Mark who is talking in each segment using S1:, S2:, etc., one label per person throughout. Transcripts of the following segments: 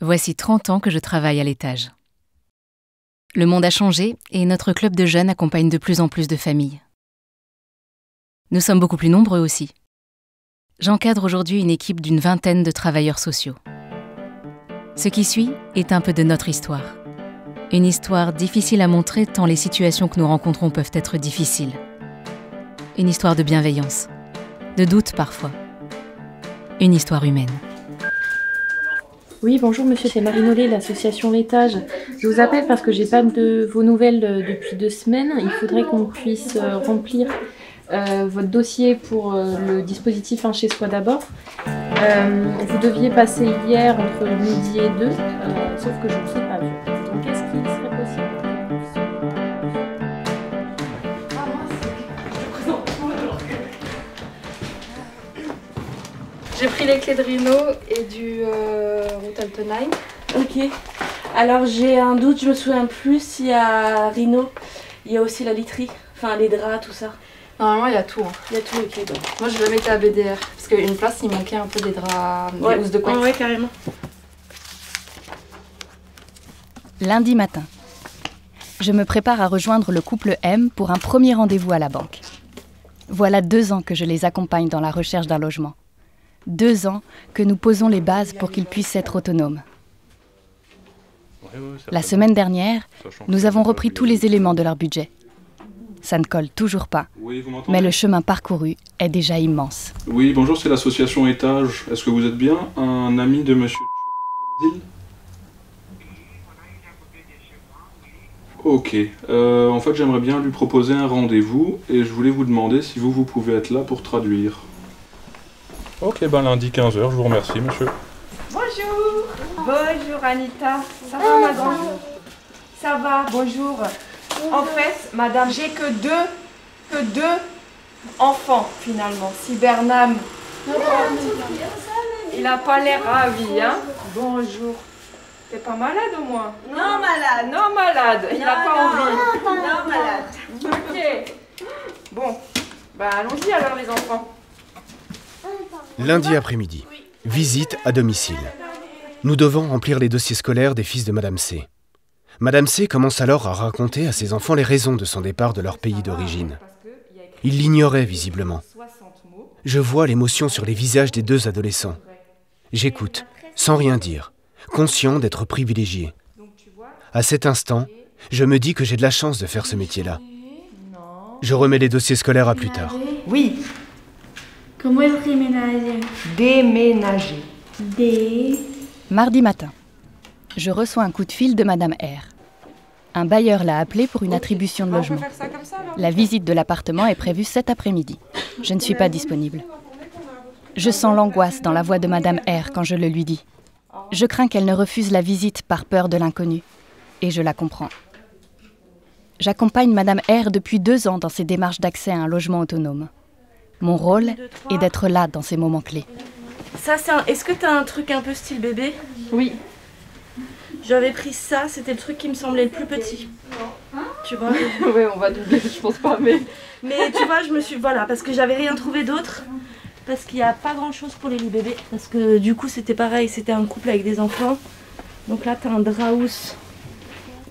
S1: Voici 30 ans que je travaille à l'étage. Le monde a changé et notre club de jeunes accompagne de plus en plus de familles. Nous sommes beaucoup plus nombreux aussi. J'encadre aujourd'hui une équipe d'une vingtaine de travailleurs sociaux. Ce qui suit est un peu de notre histoire. Une histoire difficile à montrer tant les situations que nous rencontrons peuvent être difficiles. Une histoire de bienveillance, de doute parfois. Une histoire humaine.
S2: Oui, bonjour monsieur, c'est Marie Nollet, l'association L'étage. Je vous appelle parce que j'ai pas de vos nouvelles depuis 2 semaines. Il faudrait qu'on puisse remplir votre dossier pour le dispositif Un chez soi d'abord. Vous deviez passer hier entre midi et 2, sauf que je ne sais pas vu. Donc est-ce qu'il serait possible?
S3: J'ai pris les clés de Rhino et du Route Altenheim.
S4: Ok. Alors j'ai un doute, je me souviens plus s'il y a Rhino, il y a aussi la literie, enfin les draps, tout ça.
S3: Normalement, il y a tout. Hein.
S4: Il y a tout, ok. Donc.
S3: Moi, je le mettais à BDR parce qu'une place, il manquait un peu des draps, des housses de couette.
S4: Ouais, carrément.
S1: Lundi matin. Je me prépare à rejoindre le couple M pour un premier rendez-vous à la banque. Voilà 2 ans que je les accompagne dans la recherche d'un logement. 2 ans que nous posons les bases pour qu'ils puissent être autonomes. La semaine dernière, nous avons repris tous les éléments de leur budget. Ça ne colle toujours pas, mais le chemin parcouru est déjà immense.
S5: Oui, bonjour, c'est l'association Étage. Est-ce que vous êtes bien un ami de monsieur Zil? Ok. En fait, j'aimerais bien lui proposer un rendez-vous et je voulais vous demander si vous pouvez être là pour traduire. Ok, ben lundi 15h, je vous remercie, monsieur.
S4: Bonjour. Bonjour Anita. Ça va, madame? Ça va, bonjour. En fait, madame, j'ai que deux enfants, finalement. Si Bernam, il a pas l'air ravi, hein? Bonjour. T'es pas malade au moins?
S6: Non malade.
S4: Non malade, il a pas envie.
S6: Non malade.
S4: Ok. Bon, bah allons-y alors les enfants.
S7: Lundi après-midi, visite à domicile. Nous devons remplir les dossiers scolaires des fils de Madame C. Madame C commence alors à raconter à ses enfants les raisons de son départ de leur pays d'origine. Ils l'ignoraient visiblement. Je vois l'émotion sur les visages des 2 adolescents. J'écoute, sans rien dire, conscient d'être privilégié. À cet instant, je me dis que j'ai de la chance de faire ce métier-là. Je remets les dossiers scolaires à plus tard.
S4: Oui.
S6: Comment est-ce déménager?
S4: Déménager.
S1: Mardi matin. Je reçois un coup de fil de Madame R. Un bailleur l'a appelé pour une attribution de logement. La visite de l'appartement est prévue cet après-midi. Je ne suis pas disponible. Je sens l'angoisse dans la voix de Madame R quand je le lui dis. Je crains qu'elle ne refuse la visite par peur de l'inconnu. Et je la comprends. J'accompagne Madame R depuis 2 ans dans ses démarches d'accès à un logement autonome. Mon rôle est d'être là dans ces moments clés.
S4: Ça, est-ce que t'as un truc un peu style bébé?
S2: Oui.
S4: J'avais pris ça, c'était le truc qui me semblait le plus petit. Tu vois?
S3: Oui, on va doubler, je pense pas, mais...
S4: Mais tu vois, je me suis... Voilà, parce que j'avais rien trouvé d'autre. Parce qu'il n'y a pas grand-chose pour les bébés. Parce que du coup, c'était pareil, c'était un couple avec des enfants. Donc là, t'as un draus.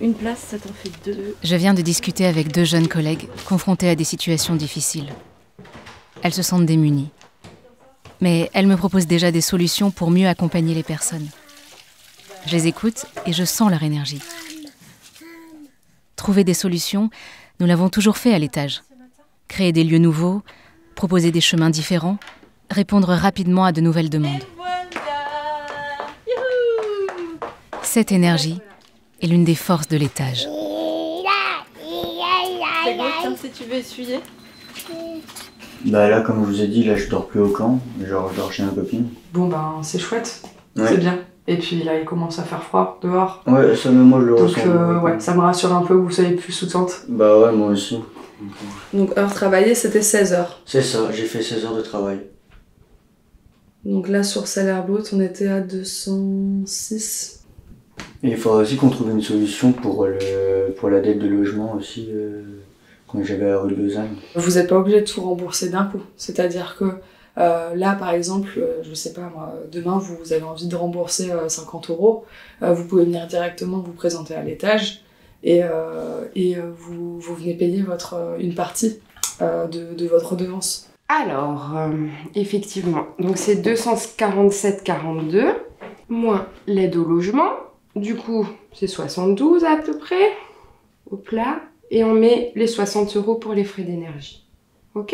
S4: Une place, ça t'en fait 2.
S1: Je viens de discuter avec 2 jeunes collègues confrontés à des situations difficiles. Elles se sentent démunies. Mais elles me proposent déjà des solutions pour mieux accompagner les personnes. Je les écoute et je sens leur énergie. Trouver des solutions, nous l'avons toujours fait à l'étage. Créer des lieux nouveaux, proposer des chemins différents, répondre rapidement à de nouvelles demandes. Cette énergie est l'une des forces de l'étage.
S3: C'est bon, tiens, si tu veux essuyer.
S8: Bah là, comme je vous ai dit, là je dors plus au camp, genre je dors chez ma copine.
S9: Bon ben c'est chouette,
S8: Ouais.
S9: c'est bien. Et puis là il commence à faire froid dehors.
S8: Ouais, ça même moi je le
S9: Donc
S8: ressens.
S9: ouais, ça me rassure un peu que vous soyez plus sous tente.
S8: Bah ouais, moi aussi.
S3: Donc, heure travaillée, c'était 16 heures.
S8: C'est ça, j'ai fait 16 heures de travail.
S3: Donc là, sur salaire brut, on était à 206.
S8: Et il faudra aussi qu'on trouve une solution pour la dette de logement aussi, quand j'avais la rue de Lausanne.
S3: Vous n'êtes pas obligé de tout rembourser d'un coup. C'est-à-dire que Là, par exemple, je sais pas moi, demain vous avez envie de rembourser 50 €, vous pouvez venir directement vous présenter à l'étage et vous venez payer une partie de votre redevance.
S10: Alors, effectivement, donc c'est 247,42 moins l'aide au logement. Du coup, c'est 72 à peu près, au plat. Et on met les 60 € pour les frais d'énergie. Ok?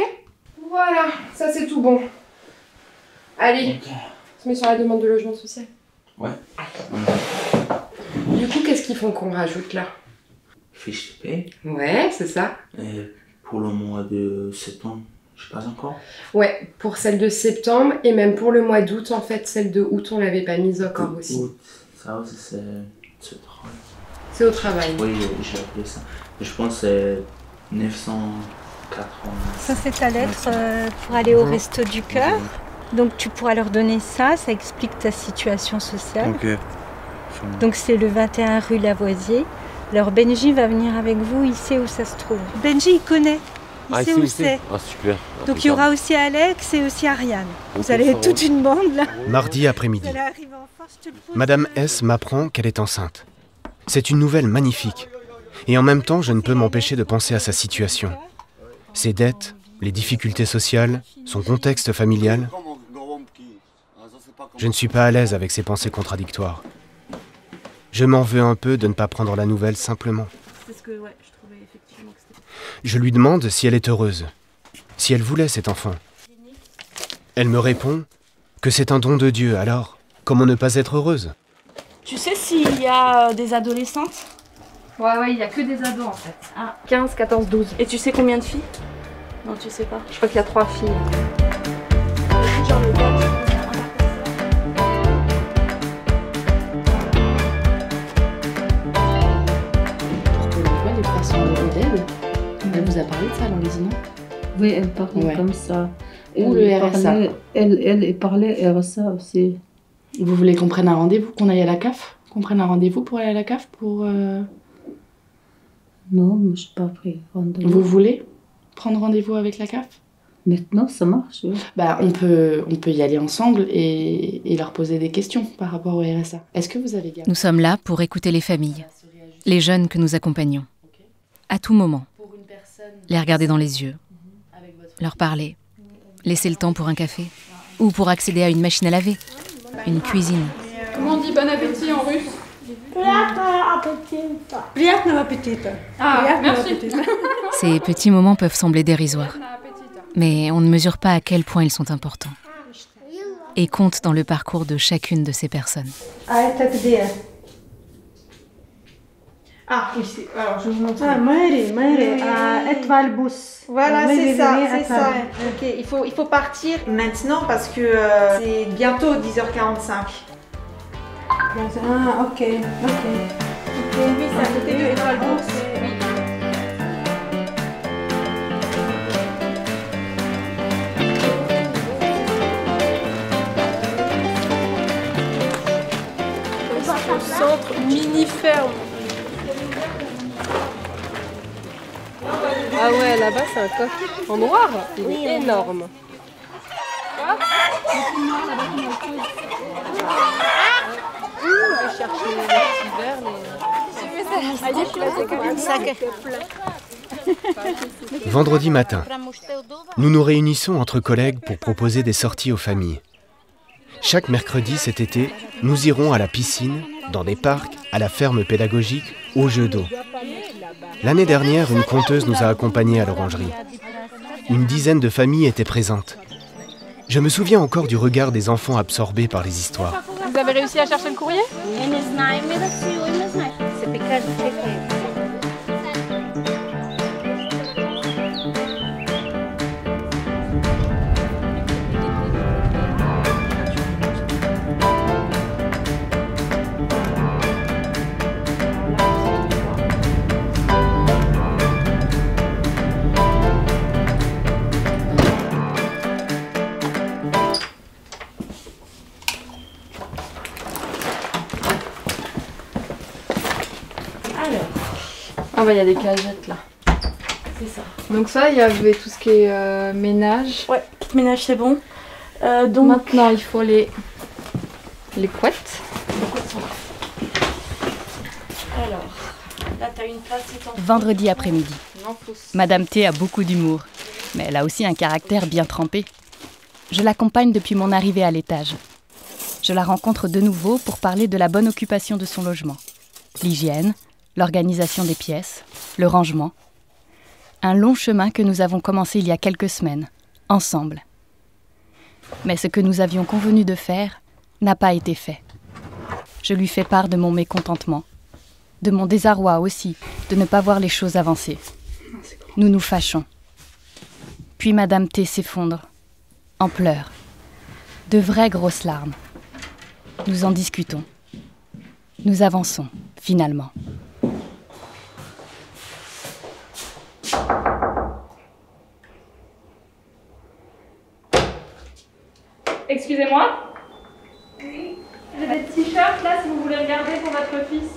S10: Voilà, ça c'est tout bon. Allez, on se met sur la demande de logement social.
S11: Ouais.
S10: Du coup, qu'est-ce qu'ils font qu'on rajoute là?
S11: Fiche de paie.
S10: Ouais, c'est ça.
S11: Et pour le mois de septembre, je sais pas encore.
S10: Ouais, pour celle de septembre et même pour le mois d'août, en fait, celle de août, on l'avait pas mise encore aussi.
S11: Août, ça aussi c'est trop.
S10: C'est au travail.
S11: Oui, j'ai appelé ça. Je pense que c'est 980.
S12: Ça, c'est ta lettre pour aller au Resto du Cœur. Donc, tu pourras leur donner ça. Ça explique ta situation sociale.
S11: Ok.
S12: Donc, c'est le 21 rue Lavoisier. Alors, Benji va venir avec vous. Il sait où ça se trouve. Benji, il connaît. Il sait où c'est.
S13: Ah, super.
S12: Donc, il y aura aussi Alex et aussi Ariane. Vous allez être toute une bande, là.
S7: Mardi après-midi. Madame S m'apprend qu'elle est enceinte. C'est une nouvelle magnifique. Et en même temps, je ne peux m'empêcher de penser à sa situation. Ses dettes, les difficultés sociales, son contexte familial. Je ne suis pas à l'aise avec ces pensées contradictoires. Je m'en veux un peu de ne pas prendre la nouvelle simplement. Je lui demande si elle est heureuse, si elle voulait cet enfant. Elle me répond que c'est un don de Dieu, alors comment ne pas être heureuse?
S4: Tu sais s'il y a des adolescentes?
S2: Ouais, il y a que des ados en fait.
S4: Ah.
S2: 15, 14, 12.
S4: Et tu sais combien de filles? Non, tu sais pas.
S2: Je crois qu'il y a 3 filles.
S14: Pourquoi les 300 € d'aide? Elle vous a parlé de ça dans les non?
S15: Oui, elle parlait comme ça.
S14: Ou le RSA.
S15: Elle parlait RSA aussi.
S14: Vous voulez qu'on prenne un rendez-vous, qu'on aille à la CAF? Qu'on prenne un rendez-vous pour aller à la CAF pour...
S15: Non, mais je n'ai pas pris rendez-vous.
S14: Vous voulez prendre rendez-vous avec la CAF?
S15: Maintenant, ça marche, oui.
S14: Bah, on peut y aller ensemble et leur poser des questions par rapport au RSA. Est-ce que vous avez...
S1: Nous sommes là pour écouter les familles, les jeunes que nous accompagnons. À tout moment, les regarder dans les yeux, leur parler, laisser le temps pour un café ou pour accéder à une machine à laver, une cuisine.
S2: Comment on dit bon appétit en russe?
S6: Приятного аппетита.
S2: Ah, merci.
S1: Ces petits moments peuvent sembler dérisoires, mais on ne mesure pas à quel point ils sont importants et comptent dans le parcours de chacune de ces personnes.
S6: А это где? Ah, ici. Alors, je vous montre. Ah, Mary. Étoile Bus. Voilà, c'est ça, c'est ça. Ok, il faut partir maintenant parce que c'est bientôt 10h45. Ah, ok. Oui, c'est à côté de Étoile Bus.
S2: Au centre mini-ferme. Ah ouais, là-bas c'est un coffre en noir, il est énorme. On va chercher les petits verres,
S7: Vendredi matin, nous nous réunissons entre collègues pour proposer des sorties aux familles. Chaque mercredi cet été, nous irons à la piscine, dans des parcs, à la ferme pédagogique, aux jeux d'eau. L'année dernière, une conteuse nous a accompagnés à l'orangerie. Une dizaine de familles étaient présentes. Je me souviens encore du regard des enfants absorbés par les histoires.
S2: Vous avez réussi à chercher le courrier? Ah bah il y a des cagettes là.
S4: C'est ça.
S2: Donc ça, il y avait tout ce qui est ménage.
S4: Ouais, ménage c'est bon.
S2: Donc maintenant, il faut les couettes.
S4: Alors, là, t'as une place.
S1: Vendredi après-midi. Madame T a beaucoup d'humour, mais elle a aussi un caractère bien trempé. Je l'accompagne depuis mon arrivée à l'étage. Je la rencontre de nouveau pour parler de la bonne occupation de son logement. L'hygiène, l'organisation des pièces, le rangement. Un long chemin que nous avons commencé il y a quelques semaines, ensemble. Mais ce que nous avions convenu de faire n'a pas été fait. Je lui fais part de mon mécontentement, de mon désarroi aussi, de ne pas voir les choses avancer. Nous nous fâchons. Puis Madame T s'effondre, en pleurs. De vraies grosses larmes. Nous en discutons. Nous avançons, finalement.
S2: Excusez-moi. Oui. J'ai des t-shirts là si vous voulez regarder pour votre fils.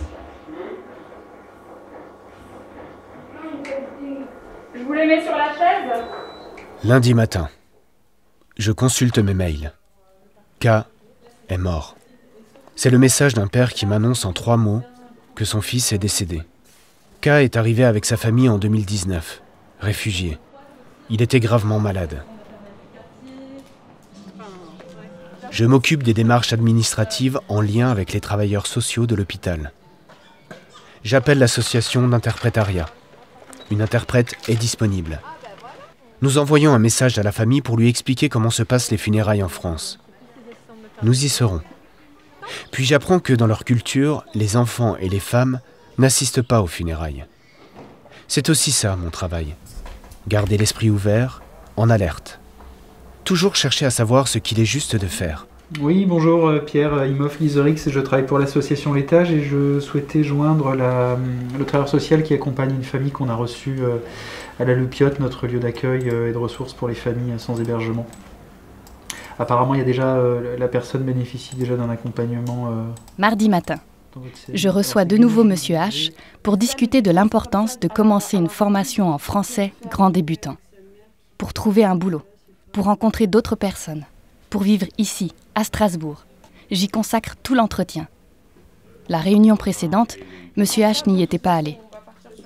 S2: Je vous les mets sur la chaise.
S7: Lundi matin, je consulte mes mails. K est mort. C'est le message d'un père qui m'annonce en 3 mots que son fils est décédé. K est arrivé avec sa famille en 2019, réfugié. Il était gravement malade. Je m'occupe des démarches administratives en lien avec les travailleurs sociaux de l'hôpital. J'appelle l'association d'interprétariat. Une interprète est disponible. Nous envoyons un message à la famille pour lui expliquer comment se passent les funérailles en France. Nous y serons. Puis j'apprends que dans leur culture, les enfants et les femmes n'assistent pas aux funérailles. C'est aussi ça, mon travail. Garder l'esprit ouvert, en alerte. Toujours chercher à savoir ce qu'il est juste de faire.
S13: Oui, bonjour, Pierre Imhoff Lizorix, je travaille pour l'association L'Étage et je souhaitais joindre le travailleur social qui accompagne une famille qu'on a reçue à la Loupiote, notre lieu d'accueil et de ressources pour les familles sans hébergement. Apparemment, il y a déjà, la personne bénéficie déjà d'un accompagnement.
S1: Mardi matin, je reçois de nouveau Monsieur H pour discuter de l'importance de commencer une formation en français grand débutant. Pour trouver un boulot, pour rencontrer d'autres personnes, pour vivre ici, à Strasbourg. J'y consacre tout l'entretien. La réunion précédente, Monsieur H n'y était pas allé.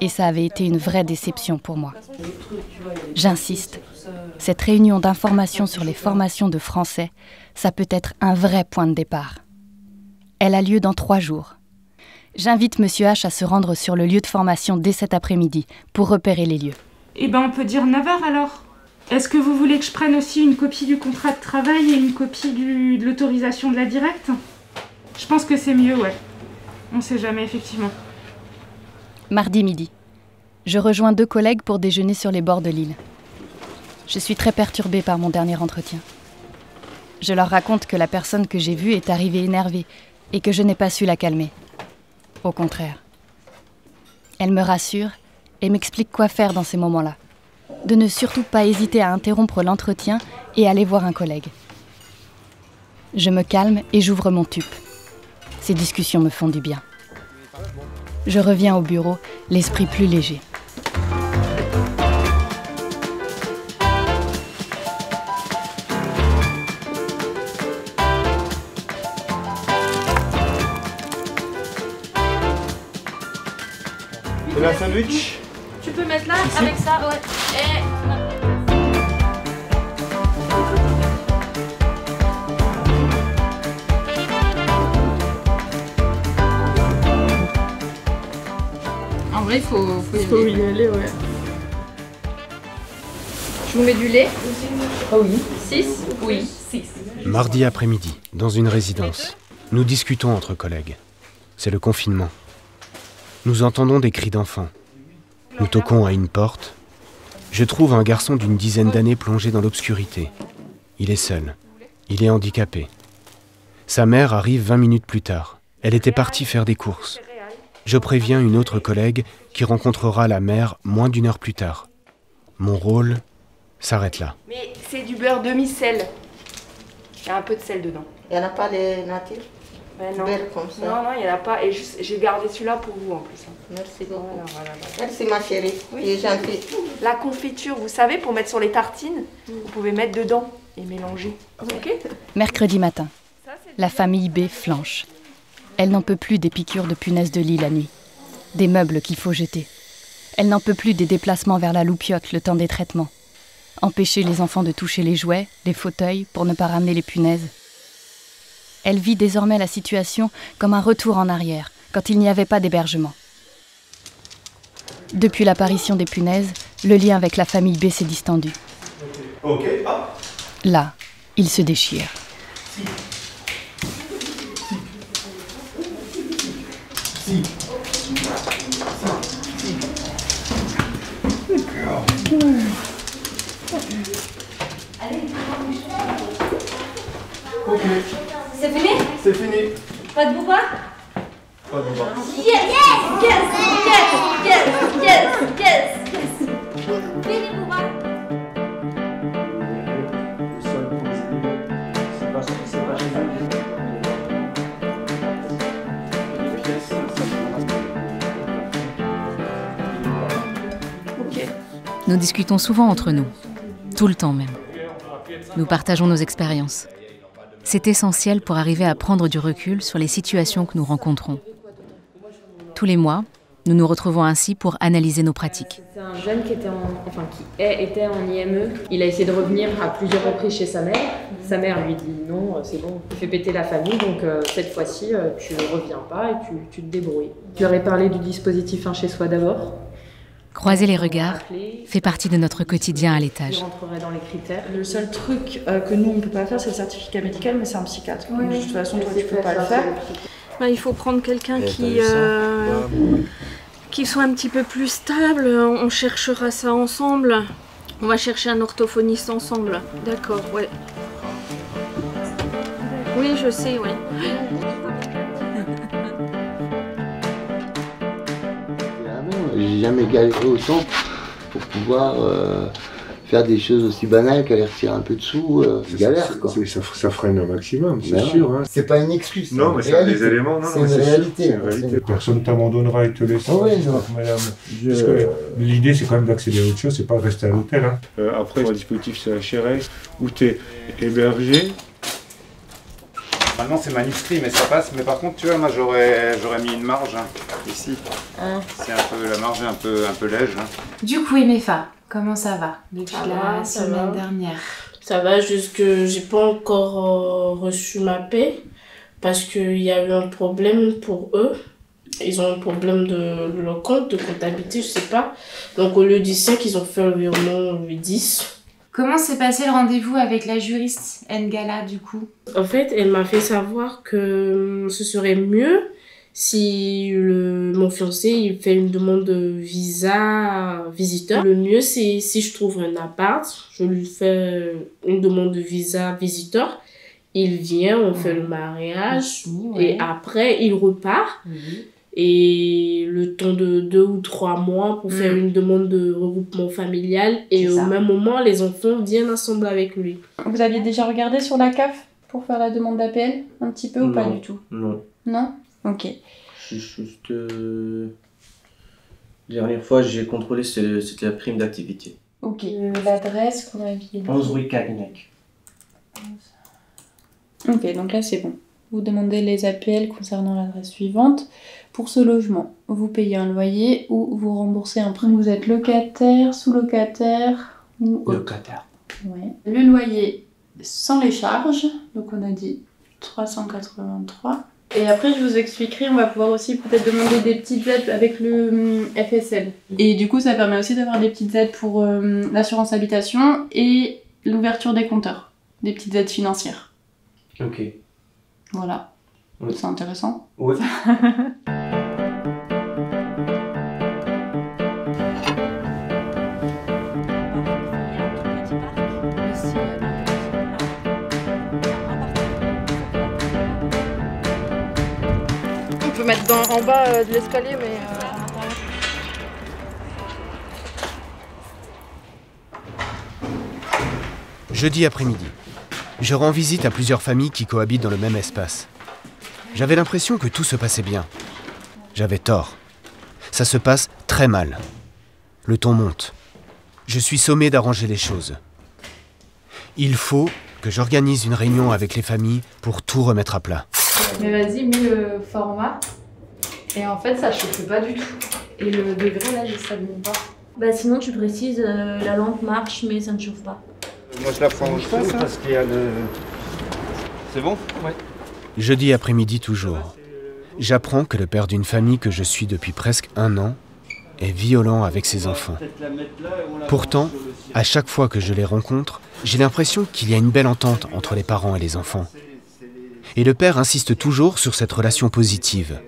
S1: Et ça avait été une vraie déception pour moi. J'insiste. Cette réunion d'information sur les formations de français, ça peut être un vrai point de départ. Elle a lieu dans 3 jours. J'invite Monsieur H à se rendre sur le lieu de formation dès cet après-midi pour repérer les lieux.
S2: Eh ben, on peut dire 9h alors. Est-ce que vous voulez que je prenne aussi une copie du contrat de travail et une copie de l'autorisation de la directe? Je pense que c'est mieux, ouais. On sait jamais, effectivement.
S1: Mardi midi. Je rejoins 2 collègues pour déjeuner sur les bords de l'île. Je suis très perturbée par mon dernier entretien. Je leur raconte que la personne que j'ai vue est arrivée énervée et que je n'ai pas su la calmer. Au contraire. Elle me rassure et m'explique quoi faire dans ces moments-là. De ne surtout pas hésiter à interrompre l'entretien et aller voir un collègue. Je me calme et j'ouvre mon tube. Ces discussions me font du bien. Je reviens au bureau, l'esprit plus léger.
S16: C'est un sandwich?
S2: Tu peux mettre là, avec ça, ouais.
S10: En vrai, il faut
S2: y aller, ouais.
S10: Je vous mets du lait?
S2: Ah oui.
S10: 6? Oui. 6.
S7: Mardi après-midi, dans une résidence. Nous discutons entre collègues. C'est le confinement. Nous entendons des cris d'enfants. Nous toquons à une porte. Je trouve un garçon d'une dizaine d'années plongé dans l'obscurité. Il est seul. Il est handicapé. Sa mère arrive 20 minutes plus tard. Elle était partie faire des courses. Je préviens une autre collègue qui rencontrera la mère moins d'1 heure plus tard. Mon rôle s'arrête là.
S10: Mais c'est du beurre demi-sel. Il y a un peu de sel dedans.
S17: Il n'y en a pas les natures?
S10: Non.
S17: Comme ça.
S10: Non, il n'y en a pas. Et j'ai gardé celui-là pour vous en plus.
S17: Merci beaucoup.
S10: Voilà.
S17: Merci ma chérie.
S10: Oui.
S17: Tu es gentille.
S10: La confiture, vous savez, pour mettre sur les tartines, vous pouvez mettre dedans. et mélanger. Ok.
S1: Mercredi matin, la famille B flanche. Elle n'en peut plus des piqûres de punaises de lit la nuit, des meubles qu'il faut jeter. Elle n'en peut plus des déplacements vers la loupiote le temps des traitements. Empêcher les enfants de toucher les jouets, les fauteuils, pour ne pas ramener les punaises. Elle vit désormais la situation comme un retour en arrière, quand il n'y avait pas d'hébergement. Depuis l'apparition des punaises, le lien avec la famille B s'est distendu. Là, il se déchire.
S16: C'est fini?
S18: C'est fini.
S16: Pas de bouba?
S18: Pas de bouba.
S16: Yes! Fini bouba?
S19: Nous discutons souvent entre nous, tout le temps même. Nous partageons nos expériences. C'est essentiel pour arriver à prendre du recul sur les situations que nous rencontrons. Tous les mois, nous nous retrouvons ainsi pour analyser nos pratiques.
S2: C'est un jeune qui était en IME. Il a essayé de revenir à plusieurs reprises chez sa mère. Sa mère lui dit non, c'est bon, tu fais péter la famille, donc cette fois-ci, tu ne reviens pas et tu te débrouilles. Tu leur ai parlé du dispositif Un chez soi d'abord.
S19: Croiser les regards fait partie de notre quotidien à l'étage.
S2: Dans les critères.
S20: Le seul truc que nous on ne peut pas faire, c'est le certificat médical, mais c'est un psychiatre.
S2: Oui,
S20: de toute façon, toi tu ne peux pas le faire.
S4: Il faut prendre quelqu'un qui soit un petit peu plus stable. On cherchera ça ensemble. On va chercher un orthophoniste ensemble. D'accord, ouais. Oui, je sais, oui.
S21: J'ai jamais galéré autant pour pouvoir faire des choses aussi banales qu'aller retirer un peu de sous. Galère quoi.
S22: Ça freine un maximum, c'est sûr. Hein.
S21: C'est pas une excuse.
S22: Non, mais c'est des éléments.
S21: C'est une réalité.
S22: Personne ne t'abandonnera et te laissera.
S21: Oui, non.
S22: Madame. Parce que l'idée, c'est quand même d'accéder à autre chose, c'est pas de rester à l'hôtel. Hein. Après, le dispositif, c'est HRS, où tu es hébergé.
S23: Maintenant c'est manuscrit mais ça passe, mais par contre tu vois moi j'aurais mis une marge ici. C'est un peu, la marge est un peu lège.
S2: Du coup Emefa, comment ça va depuis la semaine dernière?
S24: Ça va, juste que j'ai pas encore reçu ma paie parce qu'il y a eu un problème pour eux. Ils ont un problème de leur compte, de comptabilité, je sais pas. Donc au lieu du 5, ils ont fait le virement le 10.
S2: Comment s'est passé le rendez-vous avec la juriste Ngala du coup?
S24: En fait, elle m'a fait savoir que ce serait mieux si mon fiancé il fait une demande de visa visiteur. Le mieux c'est si je trouve un appart, je lui fais une demande de visa visiteur. Il vient, on fait le mariage et après il repart. Et le temps de 2 ou 3 mois pour faire une demande de regroupement familial. Et au même moment, les enfants viennent ensemble avec lui.
S20: Vous aviez déjà regardé sur la CAF pour faire la demande d'APL un petit peu ou pas du tout?
S11: Non.
S20: Non? Ok.
S11: Juste... dernière fois, j'ai contrôlé, c'était la prime d'activité.
S20: Ok. L'adresse qu'on a dit.
S11: 11 rue Cagnec.
S20: Ok, donc là c'est bon. Vous demandez les APL concernant l'adresse suivante. Pour ce logement, vous payez un loyer ou vous remboursez un prêt. Vous êtes locataire, sous-locataire ou
S11: locataire.
S20: Ouais. Le loyer sans les charges, donc on a dit 383. Et après je vous expliquerai, on va pouvoir aussi peut-être demander des petites aides avec le FSL. Et du coup ça permet aussi d'avoir des petites aides pour l'assurance habitation et l'ouverture des compteurs. Des petites aides financières.
S11: Ok.
S20: Voilà. Oui. C'est intéressant.
S11: Oui.
S4: On peut mettre en bas de l'escalier, mais...
S7: Jeudi après-midi. Je rends visite à plusieurs familles qui cohabitent dans le même espace. J'avais l'impression que tout se passait bien. J'avais tort. Ça se passe très mal. Le ton monte. Je suis sommé d'arranger les choses. Il faut que j'organise une réunion avec les familles pour tout remettre à plat.
S20: Mais vas-y, mets le format. Et en fait, ça chauffe pas du tout. Et le degré, là, je s'allume pas.
S4: Bah sinon, tu précises, la lampe marche, mais ça ne chauffe pas.
S23: Moi, je la prends au chaud parce qu'il y a le... C'est bon? Ouais.
S7: Jeudi après-midi toujours. J'apprends que le père d'une famille que je suis depuis presque 1 an est violent avec ses enfants. Pourtant, à chaque fois que je les rencontre, j'ai l'impression qu'il y a une belle entente entre les parents et les enfants. Et le père insiste toujours sur cette relation positive.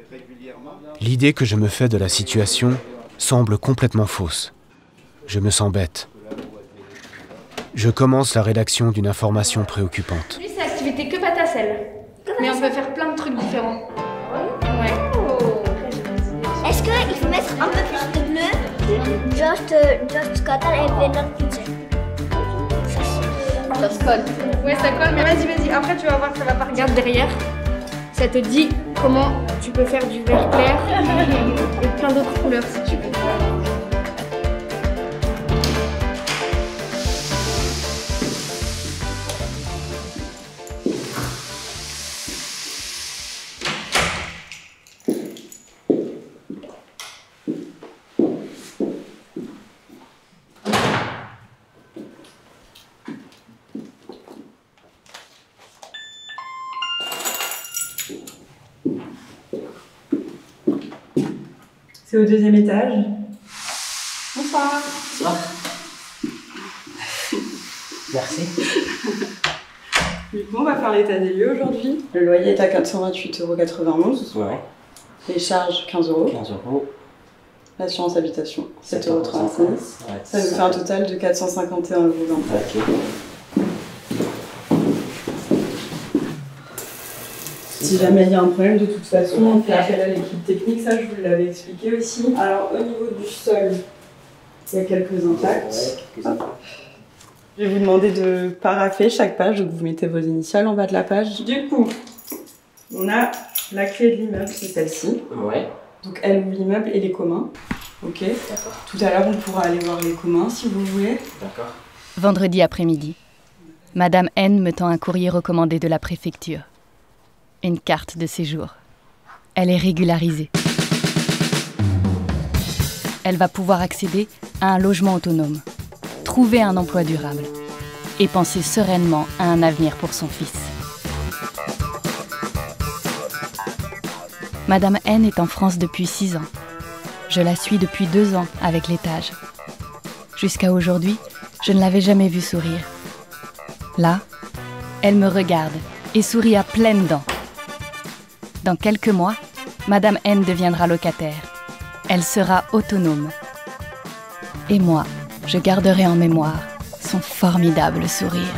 S7: L'idée que je me fais de la situation semble complètement fausse. Je me sens bête. Je commence la rédaction d'une information préoccupante.
S20: Lui, c'est activité que pâte à sel. Mais on peut faire plein de trucs différents. Ouais.
S16: Est-ce qu'il faut mettre un peu plus de bleu? Just cotton et venom pizza.
S20: Ça se colle. Ouais, ça colle, mais vas-y. Après, tu vas voir, ça va partir. Regarde derrière. Ça te dit comment tu peux faire du vert clair et plein d'autres couleurs si tu veux.
S3: C'est au 2e étage.
S20: Bonsoir.
S3: Bonsoir. Merci.
S5: Du coup, on va faire l'état des lieux aujourd'hui. Le loyer est à 428,91 €. Ouais. Les charges, 15 €. 15 €. L'assurance habitation, 7,36 €. Ouais, ça nous fait un total de 451,20 €. Ok. Si jamais il y a un problème, de toute façon, on fait appel à l'équipe technique, ça je vous l'avais expliqué aussi. Alors au niveau du sol, il y a quelques impacts. Ouais, je vais vous demander de parapher chaque page, donc vous mettez vos initiales en bas de la page. Du coup, on a la clé de l'immeuble, c'est celle-ci. Ouais. Donc elle ouvre l'immeuble et les communs. Ok. D'accord. Tout à l'heure, on pourra aller voir les communs si vous voulez. D'accord.
S1: Vendredi après-midi. Madame N me tend un courrier recommandé de la préfecture. Une carte de séjour. Elle est régularisée. Elle va pouvoir accéder à un logement autonome, trouver un emploi durable et penser sereinement à un avenir pour son fils. Madame N est en France depuis 6 ans. Je la suis depuis 2 ans avec l'étage. Jusqu'à aujourd'hui, je ne l'avais jamais vue sourire. Là, elle me regarde et sourit à pleines dents. Dans quelques mois, Madame N deviendra locataire. Elle sera autonome. Et moi, je garderai en mémoire son formidable sourire.